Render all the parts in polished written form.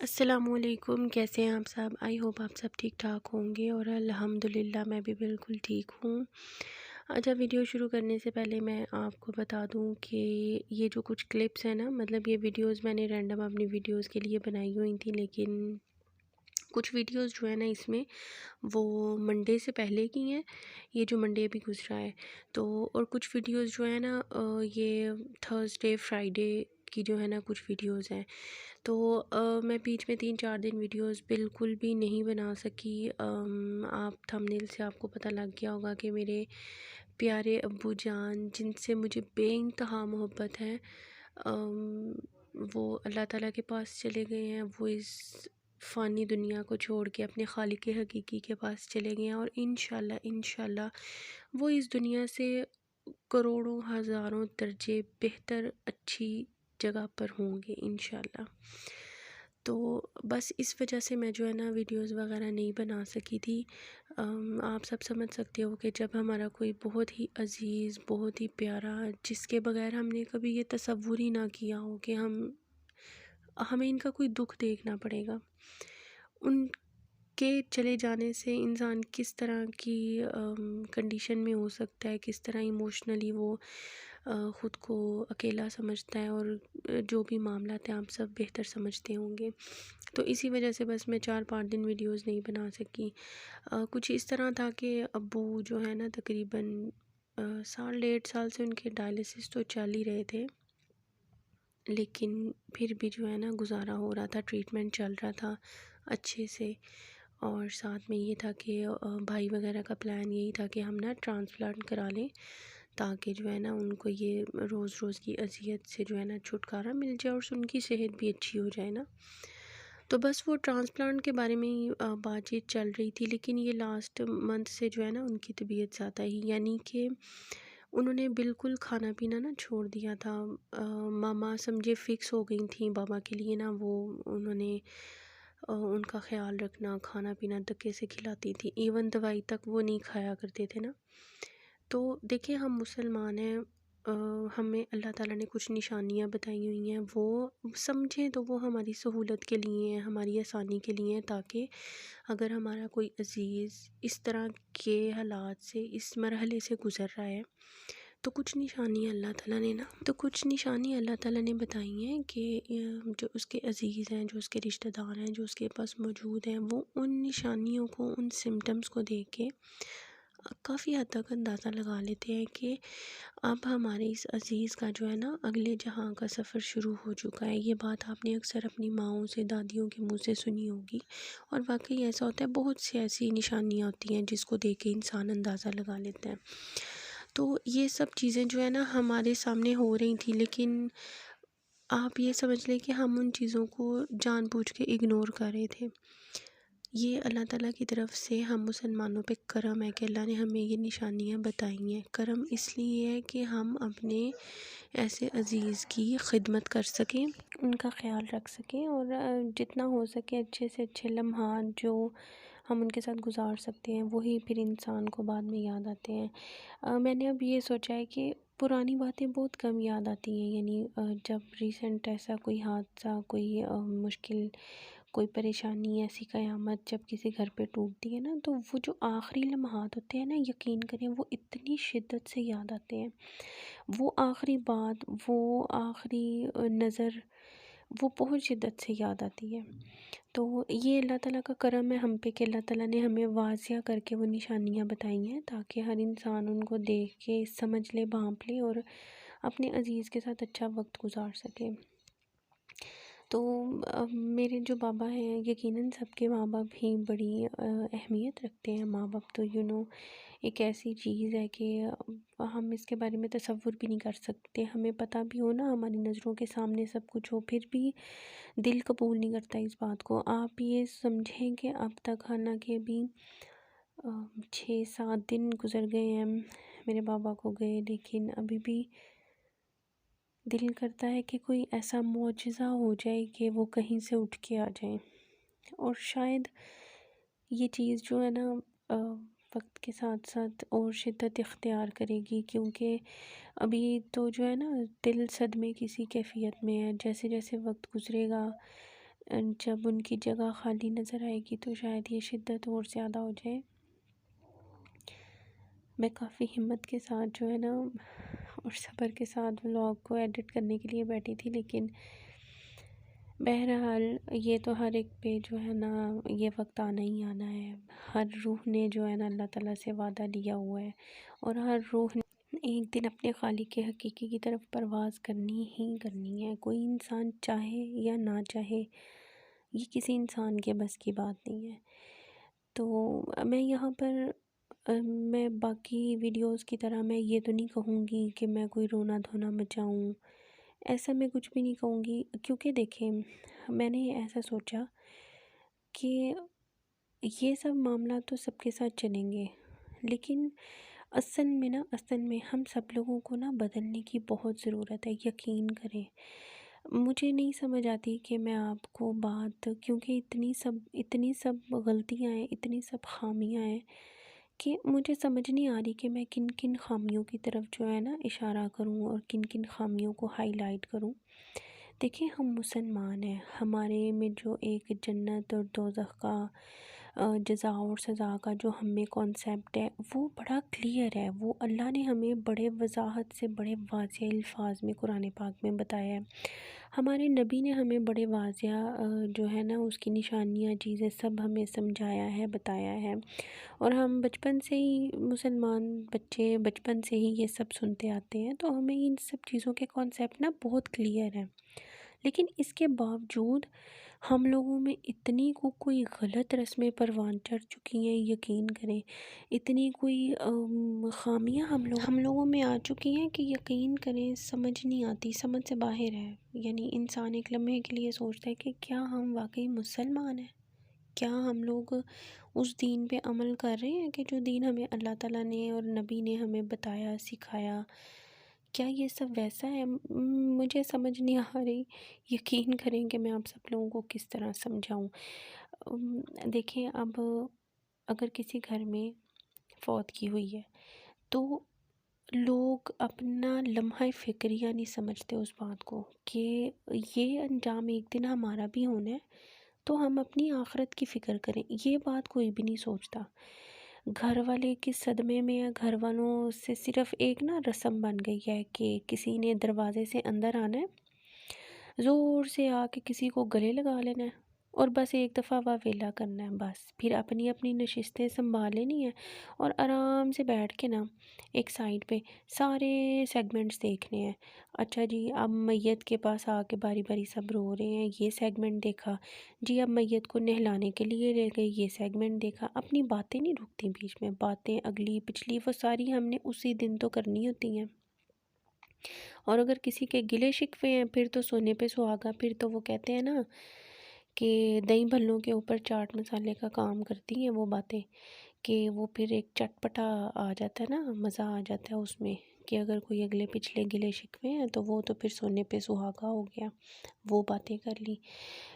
السلام علیکم، کیسے ہیں آپ سب؟ آئی ہوپ آپ سب ٹھیک ٹھاک ہوں گے، اور الحمدللہ میں بھی بالکل ٹھیک ہوں۔ اچھا، ویڈیو شروع کرنے سے پہلے میں آپ کو بتا دوں کہ یہ جو کچھ کلپس ہیں نا، مطلب یہ ویڈیوز میں نے رینڈم اپنی ویڈیوز کے لیے بنائی ہوئی تھیں، لیکن کچھ ویڈیوز جو ہے نا اس میں وہ منڈے سے پہلے کی ہیں، یہ جو منڈے بھی گزرا ہے تو، اور کچھ ویڈیوز جو ہے نا یہ تھرسڈے فرائیڈے کی جو ہے نا کچھ ویڈیوز ہیں، تو میں بیچ میں 3-4 دن ویڈیوز بالکل بھی نہیں بنا سکی۔ آپ تھمبنیل سے آپ کو پتہ لگ گیا ہوگا کہ میرے پیارے ابو جان جن سے مجھے بے انتہا محبت ہے، وہ اللہ تعالیٰ کے پاس چلے گئے ہیں، وہ اس فانی دنیا کو چھوڑ کے اپنے خالق حقیقی کے پاس چلے گئے ہیں، اور انشاءاللہ وہ اس دنیا سے کروڑوں ہزاروں درجے بہتر اچھی جگہ پر ہوں گے انشاءاللہ۔ تو بس اس وجہ سے میں جو ہے نا ویڈیوز وغیرہ نہیں بنا سکی تھی۔ آپ سب سمجھ سکتے ہو کہ جب ہمارا کوئی بہت ہی عزیز، بہت ہی پیارا، جس کے بغیر ہم نے کبھی یہ تصور ہی نہ کیا ہو کہ ہمیں ان کا کوئی دکھ دیکھنا پڑے گا، ان کے چلے جانے سے انسان کس طرح کی کنڈیشن میں ہو سکتا ہے، کس طرح ایموشنلی وہ خود کو اکیلا سمجھتا ہے، اور جو بھی معاملات ہیں آپ سب بہتر سمجھتے ہوں گے۔ تو اسی وجہ سے بس میں 4-5 دن ویڈیوز نہیں بنا سکی۔ کچھ اس طرح تھا کہ ابو جو ہے نا تقریباً 1.5 سال سے ان کے ڈائلیسس تو چل ہی رہے تھے، لیکن پھر بھی جو ہے نا گزارا ہو رہا تھا، ٹریٹمنٹ چل رہا تھا اچھے سے، اور ساتھ میں یہ تھا کہ بھائی وغیرہ کا پلان یہی تھا کہ ہم نا ٹرانسپلانٹ کرا لیں، تاکہ جو ہے نا ان کو یہ روز روز کی اذیت سے جو ہے نا چھٹکارا مل جائے، اور ان کی صحت بھی اچھی ہو جائے نا۔ تو بس وہ ٹرانسپلانٹ کے بارے میں ہی بات چیت چل رہی تھی، لیکن یہ لاسٹ منتھ سے جو ہے نا ان کی طبیعت زیادہ ہی، یعنی کہ انہوں نے بالکل کھانا پینا نا چھوڑ دیا تھا۔ ماما سمجھے فکس ہو گئی تھیں بابا کے لیے نا، وہ انہوں نے ان کا خیال رکھنا، کھانا پینا دھکے سے کھلاتی تھی، ایون دوائی تک وہ نہیں کھایا کرتے تھے نا۔ تو دیکھیں، ہم مسلمان ہیں، ہمیں اللہ تعالیٰ نے کچھ نشانیاں بتائی ہوئی ہیں، وہ سمجھیں تو وہ ہماری سہولت کے لیے ہیں، ہماری آسانی کے لیے ہیں، تاکہ اگر ہمارا کوئی عزیز اس طرح کے حالات سے، اس مرحلے سے گزر رہا ہے، تو کچھ نشانیاں اللہ تعالیٰ نے بتائی ہیں کہ جو اس کے عزیز ہیں، جو اس کے رشتہ دار ہیں، جو اس کے پاس موجود ہیں، وہ ان نشانیوں کو، ان سمٹمز کو دیکھ کے کافی حد تک اندازہ لگا لیتے ہیں کہ اب ہمارے اس عزیز کا جو ہے نا اگلے جہاں کا سفر شروع ہو چکا ہے۔ یہ بات آپ نے اکثر اپنی ماؤں سے، دادیوں کے منہ سے سنی ہوگی، اور واقعی ایسا ہوتا ہے، بہت سی ایسی نشانیاں ہوتی ہیں جس کو دیکھ کے انسان اندازہ لگا لیتا ہے۔ تو یہ سب چیزیں جو ہے نا ہمارے سامنے ہو رہی تھیں، لیکن آپ یہ سمجھ لیں کہ ہم ان چیزوں کو جان بوجھ کے اگنور کر رہے تھے۔ یہ اللہ تعالیٰ کی طرف سے ہم مسلمانوں پہ کرم ہے کہ اللہ نے ہمیں یہ نشانیاں بتائی ہیں۔ کرم اس لیے ہے کہ ہم اپنے ایسے عزیز کی خدمت کر سکیں، ان کا خیال رکھ سکیں، اور جتنا ہو سکے اچھے سے اچھے لمحات جو ہم ان کے ساتھ گزار سکتے ہیں، وہی پھر انسان کو بعد میں یاد آتے ہیں۔ میں نے اب یہ سوچا ہے کہ پرانی باتیں بہت کم یاد آتی ہیں، یعنی جب ریسنٹ ایسا کوئی حادثہ، کوئی مشکل، کوئی پریشانی، ایسی قیامت جب کسی گھر پہ ٹوٹتی ہے نا، تو وہ جو آخری لمحات ہوتے ہیں نا، یقین کریں وہ اتنی شدت سے یاد آتے ہیں، وہ آخری بات، وہ آخری نظر، وہ بہت شدت سے یاد آتی ہے۔ تو یہ اللہ تعالیٰ کا کرم ہے ہم پہ کہ اللہ تعالیٰ نے ہمیں واضح کر کے وہ نشانیاں بتائی ہیں، تاکہ ہر انسان ان کو دیکھ کے سمجھ لے، بھانپ لے، اور اپنے عزیز کے ساتھ اچھا وقت گزار سکے۔ تو میرے جو بابا ہیں، یقیناً سب کے ماں باپ ہی بڑی اہمیت رکھتے ہیں۔ ماں باپ تو ایک ایسی چیز ہے کہ ہم اس کے بارے میں تصور بھی نہیں کر سکتے۔ ہمیں پتہ بھی ہو نا، ہماری نظروں کے سامنے سب کچھ ہو، پھر بھی دل قبول نہیں کرتا اس بات کو۔ آپ یہ سمجھیں کہ اب تک حالانکہ ابھی 6-7 دن گزر گئے ہیں میرے بابا کو گئے، لیکن ابھی بھی دل کرتا ہے کہ کوئی ایسا معجزہ ہو جائے کہ وہ کہیں سے اٹھ کے آ جائیں، اور شاید یہ چیز جو ہے نا وقت کے ساتھ ساتھ اور شدت اختیار کرے گی، کیونکہ ابھی تو جو ہے نا دل صدمے کسی کیفیت میں ہے۔ جیسے جیسے وقت گزرے گا جب ان کی جگہ خالی نظر آئے گی تو شاید یہ شدت اور زیادہ ہو جائے۔ میں کافی ہمت کے ساتھ جو ہے نا اور صبر کے ساتھ ولاگ کو ایڈٹ کرنے کے لیے بیٹھی تھی، لیکن بہرحال یہ تو ہر ایک پہ جو ہے نا یہ وقت آنا ہی آنا ہے۔ ہر روح نے جو ہے نا اللہ تعالیٰ سے وعدہ لیا ہوا ہے، اور ہر روح نے ایک دن اپنے خالق کے حقیقی کی طرف پرواز کرنی ہی کرنی ہے، کوئی انسان چاہے یا نہ چاہے، یہ کسی انسان کے بس کی بات نہیں ہے۔ تو میں یہاں پر میں باقی ویڈیوز کی طرح میں یہ تو نہیں کہوں گی کہ میں کوئی رونا دھونا مچاؤں، ایسا میں کچھ بھی نہیں کہوں گی، کیونکہ دیکھیں میں نے ایسا سوچا کہ یہ سب معاملات تو سب کے ساتھ چلیں گے، لیکن اصل میں ہم سب لوگوں کو نا بدلنے کی بہت ضرورت ہے، یقین کریں۔ مجھے نہیں سمجھ آتی کہ میں آپ کو بات، کیونکہ اتنی سب غلطیاں ہیں، اتنی سب خامیاں ہیں کہ مجھے سمجھ نہیں آ رہی کہ میں کن کن خامیوں کی طرف جو ہے نا اشارہ کروں اور کن کن خامیوں کو ہائی لائٹ کروں۔ دیکھیں ہم مسلمان ہیں، ہمارے میں جو ایک جنت اور دوزخ کا جزا اور سزا کا جو ہمیں کانسیپٹ ہے وہ بڑا کلیئر ہے، وہ اللہ نے ہمیں بڑے وضاحت سے بڑے واضح الفاظ میں قرآن پاک میں بتایا ہے۔ ہمارے نبی نے ہمیں بڑے واضح جو ہے نا اس کی نشانیاں چیزیں سب ہمیں سمجھایا ہے، بتایا ہے، اور ہم بچپن سے ہی مسلمان بچے بچپن سے ہی یہ سب سنتے آتے ہیں، تو ہمیں ان سب چیزوں کے کانسیپٹ نا بہت کلیئر ہیں۔ لیکن اس کے باوجود ہم لوگوں میں اتنی کوئی غلط رسمیں پروان چڑھ چکی ہیں، یقین کریں اتنی کوئی خامیاں ہم لوگوں میں آ چکی ہیں کہ یقین کریں سمجھ نہیں آتی، سمجھ سے باہر ہے۔ یعنی انسان ایک لمحے کے لیے سوچتا ہے کہ کیا ہم واقعی مسلمان ہیں، کیا ہم لوگ اس دین پہ عمل کر رہے ہیں کہ جو دین ہمیں اللہ تعالیٰ نے اور نبی نے ہمیں بتایا سکھایا، کیا یہ سب ویسا ہے؟ مجھے سمجھ نہیں آ رہی، یقین کریں کہ میں آپ سب لوگوں کو کس طرح سمجھاؤں۔ دیکھیں اب اگر کسی گھر میں فوت کی ہوئی ہے تو لوگ اپنا لمحہ فکریہ نہیں سمجھتے اس بات کو کہ یہ انجام ایک دن ہمارا بھی ہونا ہے، تو ہم اپنی آخرت کی فکر کریں، یہ بات کوئی بھی نہیں سوچتا۔ گھر والے کے صدمے میں یا گھر والوں سے صرف ایک نا رسم بن گئی ہے کہ کسی نے دروازے سے اندر آنا ہے، زور سے آ کے کسی کو گلے لگا لینا ہے اور بس ایک دفعہ واویلا کرنا ہے، بس پھر اپنی اپنی نشستیں سنبھال لینی ہے اور آرام سے بیٹھ کے نا ایک سائڈ پہ سارے سیگمنٹس دیکھنے ہیں۔ اچھا جی اب میت کے پاس آ کے باری باری سب رو رہے ہیں، یہ سیگمنٹ دیکھا جی، اب میت کو نہلانے کے لیے لے گئے، یہ سیگمنٹ دیکھا۔ اپنی باتیں نہیں رکتی بیچ میں، باتیں اگلی پچھلی وہ ساری ہم نے اسی دن تو کرنی ہوتی ہیں۔ اور اگر کسی کے گلے شکوے ہیں پھر تو سونے پہ سہاگا، پھر تو وہ کہتے ہیں نا کہ دہی بھلوں کے اوپر چاٹ مسالے کا کام کرتی ہیں وہ باتیں، کہ وہ پھر ایک چٹپٹا آ جاتا ہے نا، مزہ آ جاتا ہے اس میں، کہ اگر کوئی اگلے پچھلے گلے شکوے ہیں تو وہ تو پھر سونے پہ سہاگا ہو گیا، وہ باتیں کر لی۔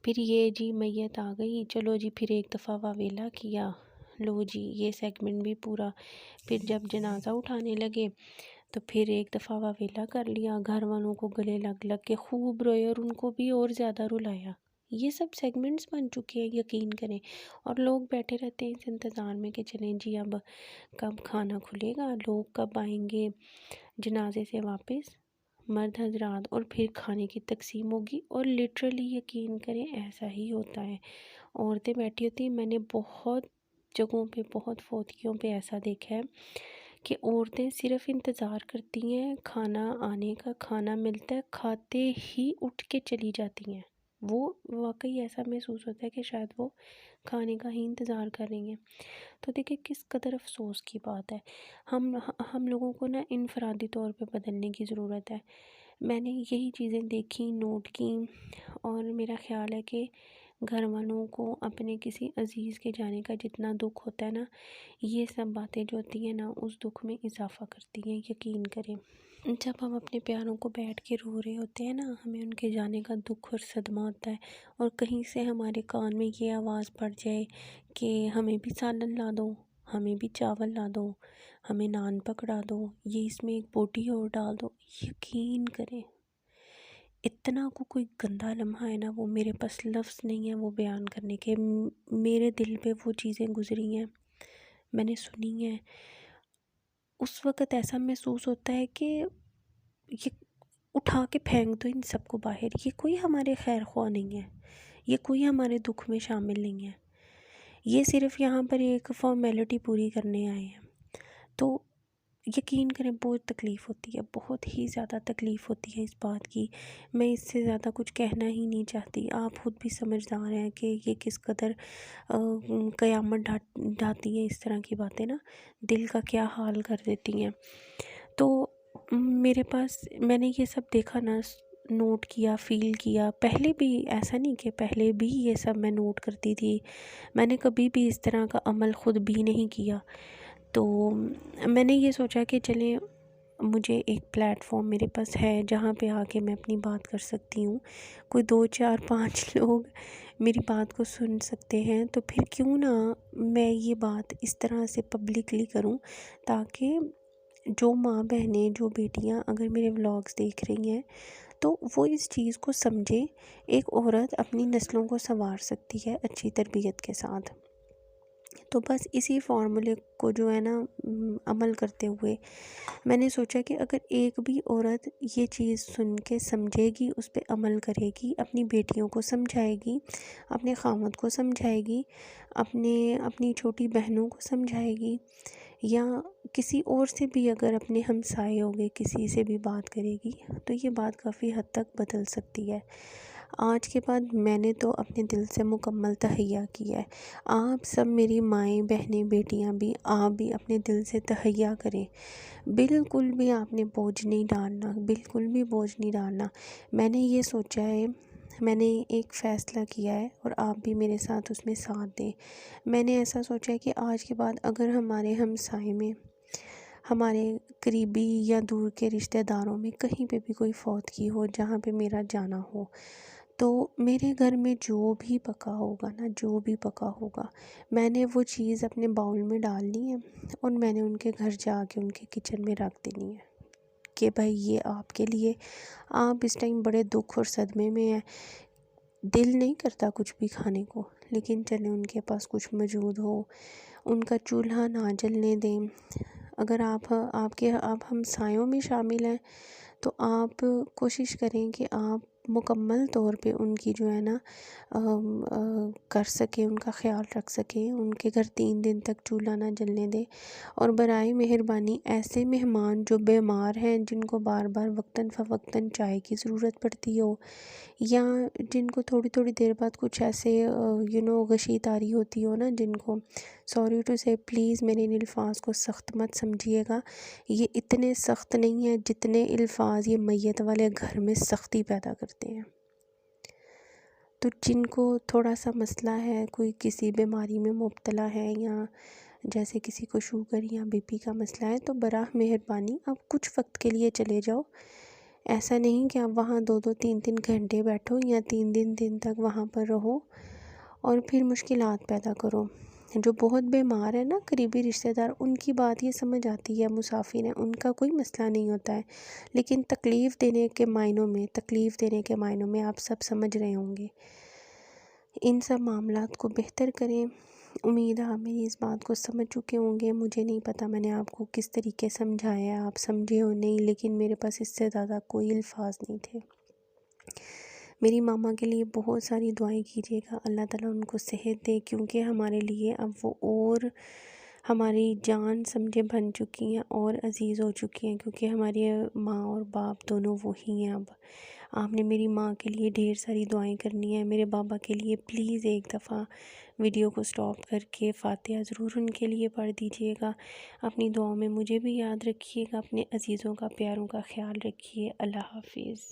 پھر یہ جی میت آ گئی، چلو جی پھر ایک دفعہ واویلا کیا، لو جی یہ سیگمنٹ بھی پورا۔ پھر جب جنازہ اٹھانے لگے تو پھر ایک دفعہ واویلا کر لیا، گھر والوں کو گلے لگ لگ کے خوب روئے اور ان کو بھی اور زیادہ رلایا۔ یہ سب سیگمنٹس بن چکے ہیں، یقین کریں، اور لوگ بیٹھے رہتے ہیں اس انتظار میں کہ چلیں جی اب کب کھانا کھلے گا، لوگ کب آئیں گے جنازے سے واپس، مرد حضرات، اور پھر کھانے کی تقسیم ہوگی۔ اور لٹرلی یقین کریں ایسا ہی ہوتا ہے، عورتیں بیٹھی ہوتی ہیں۔ میں نے بہت جگہوں پہ بہت فوتیوں پہ ایسا دیکھا ہے کہ عورتیں صرف انتظار کرتی ہیں کھانا آنے کا، کھانا ملتا ہے کھاتے ہی اٹھ کے چلی جاتی ہیں۔ وہ واقعی ایسا محسوس ہوتا ہے کہ شاید وہ کھانے کا ہی انتظار کر رہی ہیں۔ تو دیکھیں کس قدر افسوس کی بات ہے، ہم لوگوں کو نا انفرادی طور پہ بدلنے کی ضرورت ہے۔ میں نے یہی چیزیں دیکھی، نوٹ کی، اور میرا خیال ہے کہ گھر والوں کو اپنے کسی عزیز کے جانے کا جتنا دکھ ہوتا ہے نا، یہ سب باتیں جو ہوتی ہیں نا اس دکھ میں اضافہ کرتی ہیں، یقین کریں۔ جب ہم اپنے پیاروں کو بیٹھ کے رو رہے ہوتے ہیں نا، ہمیں ان کے جانے کا دکھ اور صدمہ ہوتا ہے، اور کہیں سے ہمارے کان میں یہ آواز پڑ جائے کہ ہمیں بھی سالن لا دو، ہمیں بھی چاول لا دو، ہمیں نان پکڑا دو، یہ اس میں ایک بوٹی اور ڈال دو، یقین کریں اتنا کوئی گندا لمحہ ہے نا، وہ میرے پاس لفظ نہیں ہے وہ بیان کرنے کے۔ میرے دل پہ وہ چیزیں گزری ہیں، میں نے سنی ہیں۔ اس وقت ایسا محسوس ہوتا ہے کہ یہ اٹھا کے پھینک دو ان سب کو باہر، یہ کوئی ہمارے خیر خواہ نہیں ہے، یہ کوئی ہمارے دکھ میں شامل نہیں ہے، یہ صرف یہاں پر ایک فارمیلٹی پوری کرنے آئے ہیں۔ تو یقین کریں بہت تکلیف ہوتی ہے، بہت ہی زیادہ تکلیف ہوتی ہے اس بات کی۔ میں اس سے زیادہ کچھ کہنا ہی نہیں چاہتی، آپ خود بھی سمجھدار ہیں کہ یہ کس قدر قیامت ڈھاتی ہیں اس طرح کی باتیں نا، دل کا کیا حال کر دیتی ہیں۔ تو میرے پاس میں نے یہ سب دیکھا نا، نوٹ کیا، فیل کیا، پہلے بھی ایسا نہیں کہ پہلے بھی یہ سب میں نوٹ کرتی تھی، میں نے کبھی بھی اس طرح کا عمل خود بھی نہیں کیا۔ تو میں نے یہ سوچا کہ چلیں مجھے ایک پلیٹ فارم میرے پاس ہے جہاں پہ آ کے میں اپنی بات کر سکتی ہوں، کوئی 2 4 5 لوگ میری بات کو سن سکتے ہیں، تو پھر کیوں نہ میں یہ بات اس طرح سے پبلکلی کروں، تاکہ جو ماں بہنیں، جو بیٹیاں اگر میرے ولاگز دیکھ رہی ہیں تو وہ اس چیز کو سمجھیں۔ ایک عورت اپنی نسلوں کو سنوار سکتی ہے اچھی تربیت کے ساتھ۔ تو بس اسی فارمولے کو جو ہے نا عمل کرتے ہوئے میں نے سوچا کہ اگر ایک بھی عورت یہ چیز سن کے سمجھے گی، اس پہ عمل کرے گی، اپنی بیٹیوں کو سمجھائے گی، اپنے خامد کو سمجھائے گی، اپنی چھوٹی بہنوں کو سمجھائے گی، یا کسی اور سے بھی اگر اپنے ہمسائے ہوگے کسی سے بھی بات کرے گی، تو یہ بات کافی حد تک بدل سکتی ہے۔ آج کے بعد میں نے تو اپنے دل سے مکمل تہیہ کیا ہے، آپ سب میری مائیں، بہنیں، بیٹیاں بھی، آپ بھی اپنے دل سے تہیہ کریں، بالکل بھی آپ نے بوجھ نہیں ڈالنا، بالکل بھی بوجھ نہیں ڈالنا۔ میں نے یہ سوچا ہے، میں نے ایک فیصلہ کیا ہے، اور آپ بھی میرے ساتھ اس میں ساتھ دیں۔ میں نے ایسا سوچا ہے کہ آج کے بعد اگر ہمارے ہمسائے میں، ہمارے قریبی یا دور کے رشتہ داروں میں کہیں پہ بھی کوئی فوتگی ہو جہاں پہ میرا جانا ہو، تو میرے گھر میں جو بھی پکا ہوگا نا، جو بھی پکا ہوگا، میں نے وہ چیز اپنے باؤل میں ڈالنی ہے، اور میں نے ان کے گھر جا کے ان کے کچن میں رکھ دینی ہے کہ بھائی یہ آپ کے لیے، آپ اس ٹائم بڑے دکھ اور صدمے میں ہیں، دل نہیں کرتا کچھ بھی کھانے کو، لیکن چلیں ان کے پاس کچھ موجود ہو، ان کا چولہا نہ جلنے دیں۔ اگر آپ ہمسایوں میں شامل ہیں تو آپ کوشش کریں کہ آپ مکمل طور پہ ان کی جو ہے نا کر سکیں، ان کا خیال رکھ سکیں، ان کے گھر 3 دن تک چولہا نہ جلنے دیں۔ اور برائے مہربانی ایسے مہمان جو بیمار ہیں، جن کو بار بار وقتاً فوقتاً چائے کی ضرورت پڑتی ہو، یا جن کو تھوڑی تھوڑی دیر بعد کچھ ایسے غشی طاری ہوتی ہو نا، جن کو، سوری ٹو سے، پلیز میرے ان الفاظ کو سخت مت سمجھیے گا، یہ اتنے سخت نہیں ہیں جتنے الفاظ یہ میت والے گھر میں سختی پیدا کرتے ہیں۔ تو جن کو تھوڑا سا مسئلہ ہے، کوئی کسی بیماری میں مبتلا ہے، یا جیسے کسی کو شوگر یا بی پی کا مسئلہ ہے، تو براہ مہربانی آپ کچھ وقت کے لیے چلے جاؤ۔ ایسا نہیں کہ آپ وہاں 2 3 گھنٹے بیٹھو، یا 3 دن تک وہاں پر رہو اور پھر مشکلات پیدا کرو۔ جو بہت بیمار ہے نا قریبی رشتہ دار، ان کی بات یہ سمجھ آتی ہے، مسافر ہیں، ان کا کوئی مسئلہ نہیں ہوتا ہے، لیکن تکلیف دینے کے معنوں میں آپ سب سمجھ رہے ہوں گے۔ ان سب معاملات کو بہتر کریں۔ امید ہے آپ میری اس بات کو سمجھ چکے ہوں گے۔ مجھے نہیں پتہ میں نے آپ کو کس طریقے سمجھایا ہے، آپ سمجھے ہو نہیں، لیکن میرے پاس اس سے زیادہ کوئی الفاظ نہیں تھے۔ میری ماما کے لیے بہت ساری دعائیں کیجیے گا، اللہ تعالیٰ ان کو صحت دے، کیونکہ ہمارے لیے اب وہ اور ہماری جان سمجھے بن چکی ہیں اور عزیز ہو چکی ہیں، کیونکہ ہماری ماں اور باپ دونوں وہی ہیں۔ اب آپ نے میری ماں کے لیے ڈھیر ساری دعائیں کرنی ہیں، میرے بابا کے لیے پلیز ایک دفعہ ویڈیو کو سٹاپ کر کے فاتحہ ضرور ان کے لیے پڑھ دیجیے گا۔ اپنی دعاؤں میں مجھے بھی یاد رکھیے گا، اپنے عزیزوں کا، پیاروں کا خیال رکھیے۔ اللہ حافظ۔